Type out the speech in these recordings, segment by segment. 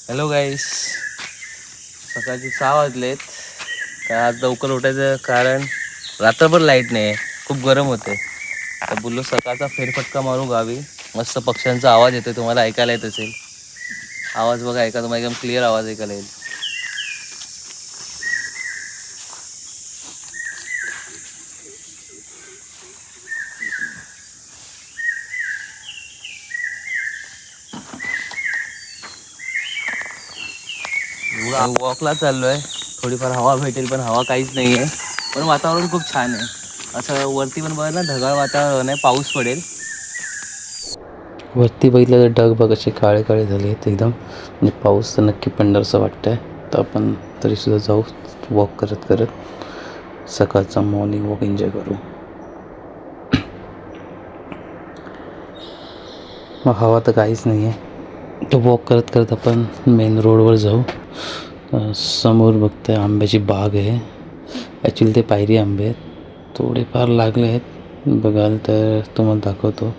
Hello गाईस, सकाळचे 6 वाजलेत. तर आज लवकर उठायचं कारण रात्रभर लाईट नाही आहे, खूप गरम होते. तर बोललो सकाळचा फेरफटका मारू गावी. मस्त पक्ष्यांचा आवाज येतोय, तुम्हाला ऐकायला येत असेल. आवाज बघा, ऐका, तुम्हाला एकदम क्लिअर आवाज ऐकायला येईल. वॉकला चाललोय, थोडीफार हवा भेटेल, पण हवा काहीच नाही आहे. पण वातावरण खूप छान आहे. असं वरती पण बघा ना, ढगाळ वातावरण आहे, पाऊस पडेल. वरती बघितलं तर ढग बघ असे काळे काळे झाले आहेत एकदम, म्हणजे पाऊस तर नक्की पडणार असं वाटतं आहे. तर आपण तरीसुद्धा जाऊ वॉक करत करत, सकाळचा मॉर्निंग वॉक एन्जॉय करू. मग हवा तर काहीच नाही आहे. तर वॉक करत करत आपण मेन रोडवर जाऊ. समोर बघतोय आंब्याची बाग आहे. ॲक्च्युली ते पायरी आंबे आहेत, थोडेफार लागले आहेत. बघाल तर तुम्हाला दाखवतो.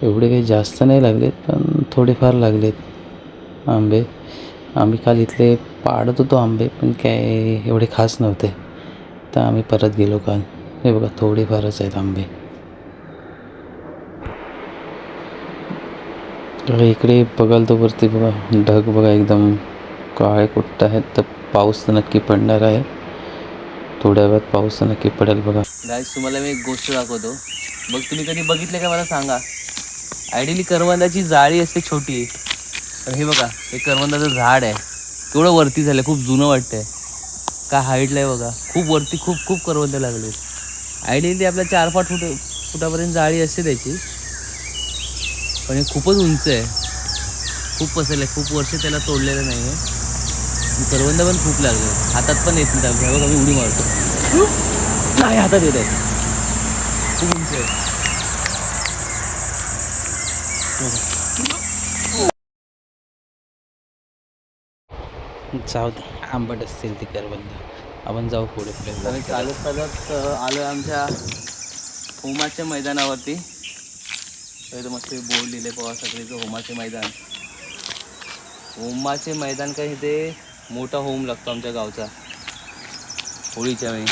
एवढे काही जास्त नाही लागलेत, पण थोडेफार लागलेत आंबे. आम्ही काल इथले पाडत होतो आंबे, पण काय एवढे खास नव्हते, तर आम्ही परत गेलो काल. हे बघा, थोडेफारच आहेत आंबे. इकडे बघाल तर वरती बघा, ढग बघा एकदम काळे कुट्ट आहेत. तर पाऊस तर नक्की पडणार आहे, थोड्या वेळात पाऊस तर नक्की पडेल बघा. गाईस, तुम्हाला मी एक गोष्ट दाखवतो. मग तुम्ही कधी बघितले का मला सांगा. आयडियली करवंदाची जाळी असते छोटी, पण हे बघा, हे करवंदाचं झाड आहे, केवढं वरती झालं, खूप जुनं वाटतंय. काय हाईटला आहे बघा, खूप वरती, खूप खूप करवंद लागले. आयडियली आपल्या 4-5 फुटापर्यंत जाळी असते त्याची, पण हे खूपच उंच आहे, खूप पसरलं आहे, खूप वर्ष त्याला तोडलेलं नाही आहे. करवंद पण खूप लागले, हातात पण येत नाही. बघा, मी उडी मारतो, नाही हातात येत आहे, खूप उंच आहे. जाऊ दे, आंबट असतील ती करवंद. आपण जाऊ पुढे पुढे आम्ही walk चालत करत. चालत आलो आमच्या होमाच्या मैदानावरती. तर मस्त बोर्ड लिहिले पवासाकडीचं होमाचे मैदान. होमाचे मैदान काय, इथे मोठा होम लागतो आमच्या गावचा होळीच्या वेळी.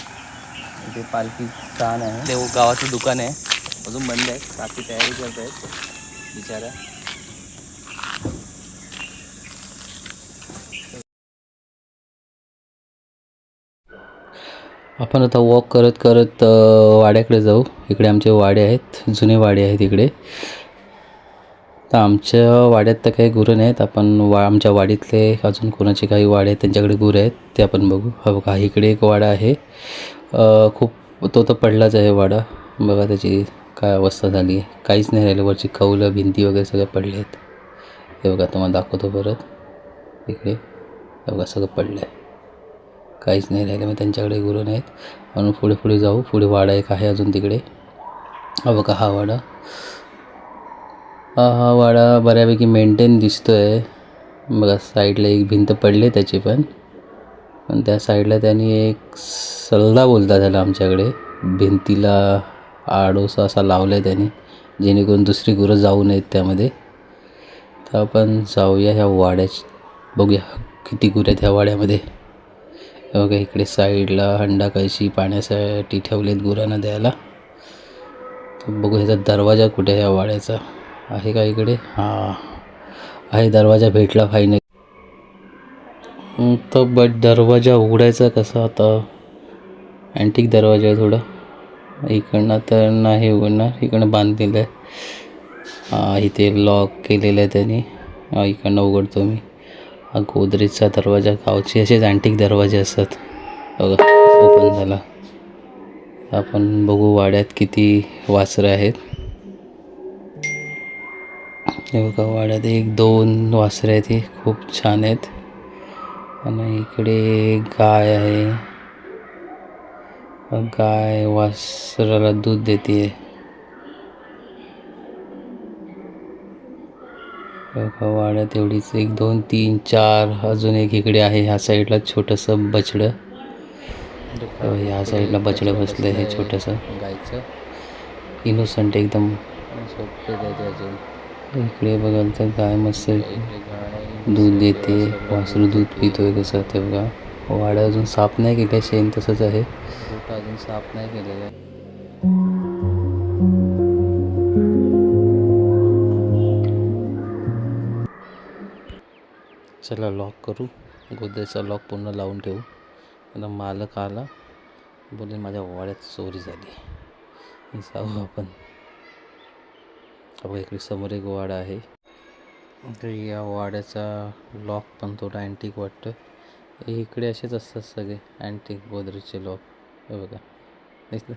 इथे पालखी छान आहे. ते गावाचं दुकान आहे, अजून बंद आहे, बाकी तयारी करत आहेत बिचारा. आपण आता वॉक करत करत वाड्याकडे जाऊ. इकडे आमचे वाडे आहेत, जुने वाडे आहेत इकडे. तर आमच्या वाड्यात तर काही गुरं नाहीत. आपण आमच्या वाडीतले अजून कोणाचे काही वाडे आहेत त्यांच्याकडे गुरं आहेत, ते आपण बघू. हा बघा, इकडे एक वाडा आहे. खूप तो तर पडलाच आहे वाडा. बघा त्याची काय अवस्था झाली आहे, काहीच नाही राहिलं. वरची कौलं भिंती वगैरे सगळे पडले आहेत. हे बघा, तुम्हाला दाखवतो परत. इकडे हे बघा, सगळं पडलं आहे, काहीच नाही राहिलं. मग त्यांच्याकडे गुरं नाहीत. म्हणून पुढे पुढे जाऊ. पुढे वाडा एक आहे अजून तिकडे. हा बघा, हा वाडा. हा वाडा बऱ्यापैकी मेंटेन दिसतो आहे. बघा, साईडला एक भिंत पडली आहे त्याची, पण त्या साईडला त्यांनी एक सल्ला बोलतात त्याला आमच्याकडे, भिंतीला आडोसा असा लावला आहे त्यांनी, जेणेकरून दुसरी गुरं जाऊ नयेत त्यामध्ये. तर आपण जाऊया ह्या वाड्यात, बघूया किती गुरं आहेत ह्या वाड्यामध्ये. बघा, इकडे साईडला हंडा कळशी पाण्यासाठी ठेवलेत गुरांना द्यायला. तर बघू ह्याचा दरवाजा कुठे आहे ह्या वाड्याचा, आहे का इकडे? हां, आहे, दरवाजा भेटला फायनली. तर बट दरवाजा उघडायचा कसा आता? अँटिक दरवाजा आहे थोडा. इकडनं तर नाही उघडणार, इकडनं बांधलेलं आहे. इथे लॉक केलेलं आहे त्यांनी. इकडनं उघडतो मी. हा गोदरेजचा दरवाजा, गावचे असेच अँटिक दरवाजे असतात. बघा, ओपन झाला. आपण बघू वाड्यात किती वासरं आहेत. हे बघा, वाड्यात 1-2 वासरं आहेत, ही खूप छान आहेत. आणि इकडे गाय आहे. गाय वासराला दूध देते. बघा, वाड्यात एवढीच 1-2-3-4, अजून एक इकडे आहे ह्या साईडला छोटंसं बछडं. ह्या साईडला बछडं बसलं आहे छोटंसं, गायचं. इनोसंट एकदम. झोपते त्याचे अजून. इकडे बघाल तर गाय मस्त दूध देते, वासरू दूध पितोय कसं ते बघा. वाडा अजून साफ नाही केलं, शेण तसंच आहे, गोठा अजून साफ नाही केलेलं आहे. चला लॉक करू, गोदरेजचा लॉक पूर्ण लावून ठेवू. आता मालक आला, बोले माझ्या वाड्यात चोरी झाली, जाऊ आपण. बघा इकडे समोर एक वाडा आहे. या वाड्याचा लॉक पण थोडा अँटिक वाटतं. इकडे असेच असतात सगळे अँटिक गोदरेजचे लॉक. हे बघा दिसलं.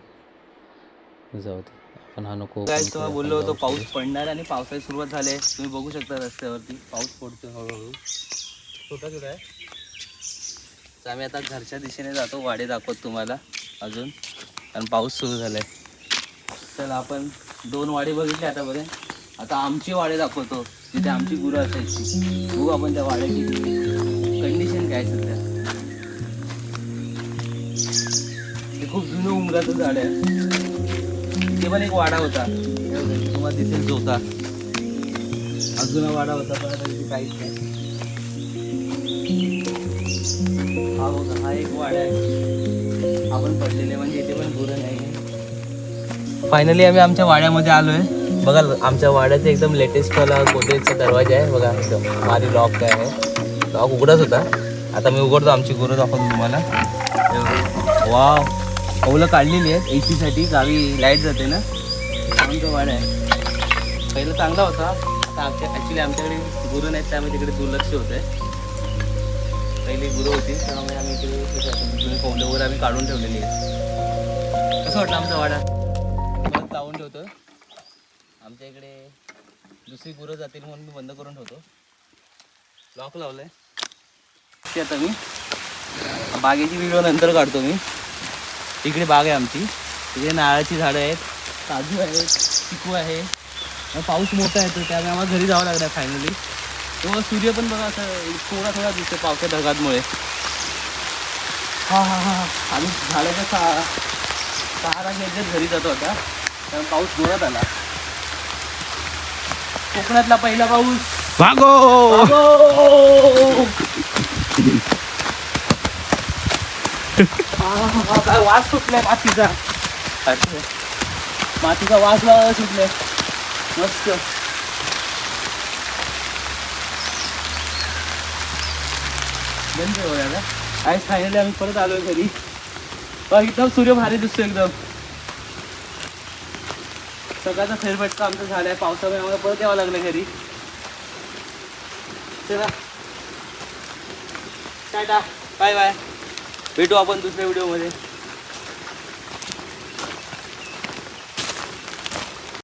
जाऊ दे, आपण हा नको. काय तेव्हा बोललो होतो पाऊस पडणार आणि पावसाची सुरुवात झाली आहे. तुम्ही बघू शकता रस्त्यावरती पाऊस पडतो हळूहळू. छोटा छोटा आहे. तर आम्ही आता घरच्या दिशेने जातो, वाडे दाखवत तुम्हाला अजून, कारण पाऊस सुरू झालाय. चला आपण 2 वाडे बघितले आतापर्यंत. आता आमची वाडे दाखवतो जिथे आमची गुरं असायची. बघू आपण त्या वाड्याची कंडिशन काय सध्या. हे खूप जुनं उमराचं झाड आहे. इथे पण एक वाडा होता, तुम्हाला दिसेल जो होता अजून वाडा होता, पण आता इथे काहीच नाही. हा बघा, हा एक वाडा आहे. आपण पडलेले म्हणजे इथे पण गुरं नाही. फायनली आम्ही आमच्या वाड्यामध्ये आलोय. बघा आमच्या वाड्याचं एकदम लेटेस्ट वाला गोदरेजचा दरवाजा आहे बघा. एकदम भारी लॉक काय आहे. लॉक उघडाच होता, आता मी उघडतो. आमची गुरं दाखवतो तुम्हाला. वाव, कौलं काढलेली आहेत AC साठी. गावी लाईट जाते ना, आमचा वाडा आहे. पहिलं चांगला होता, आता ॲक्च्युली आमच्याकडे गुरं नाहीत त्यामुळे तिकडे दुर्लक्ष होतं आहे. पहिली गुरं होती त्यामुळे आम्ही इकडे कौलं वगैरे आम्ही काढून ठेवलेली आहे. कसं वाटलं आमचा वाडा? परत लावून ठेवतो. आमच्या इकडे दुसरी गुरं जातील म्हणून मी बंद करून ठेवतो. लॉक लावलं आहे. आता मी बागेची व्हिडिओ नंतर काढतो मी. इकडे बाग आहे आमची, तिकडे नारळाची झाडं आहेत, काजू आहेत, चिकू आहे. पाऊस मोठा येतो त्यामुळे आम्हाला घरी जावं लागलं फायनली. तेव्हा सूर्य पण बघा असं थोडा थोडा दिसतो पावसाच्या ढगांमुळे. हां हां हां, आम्ही झाडाचा सहारा घेत घरी जातो आता, त्यामुळे पाऊस जोरात आला. कोकणातला पहिला पाऊस. भागो काय वास सुटलाय मातीचा. मातीचा वास सुटलाय मस्त. आज फायनली आम्ही परत आलोय घरी. एकदम सूर्य भारी दिसतो एकदम. सकाळचा फेरफटका आमचा झालाय. पावसामुळे आम्हाला परत यावं लागलं घरी. चला टाटा, बाय बाय. भेटू आपण दुसऱ्या व्हिडिओमध्ये.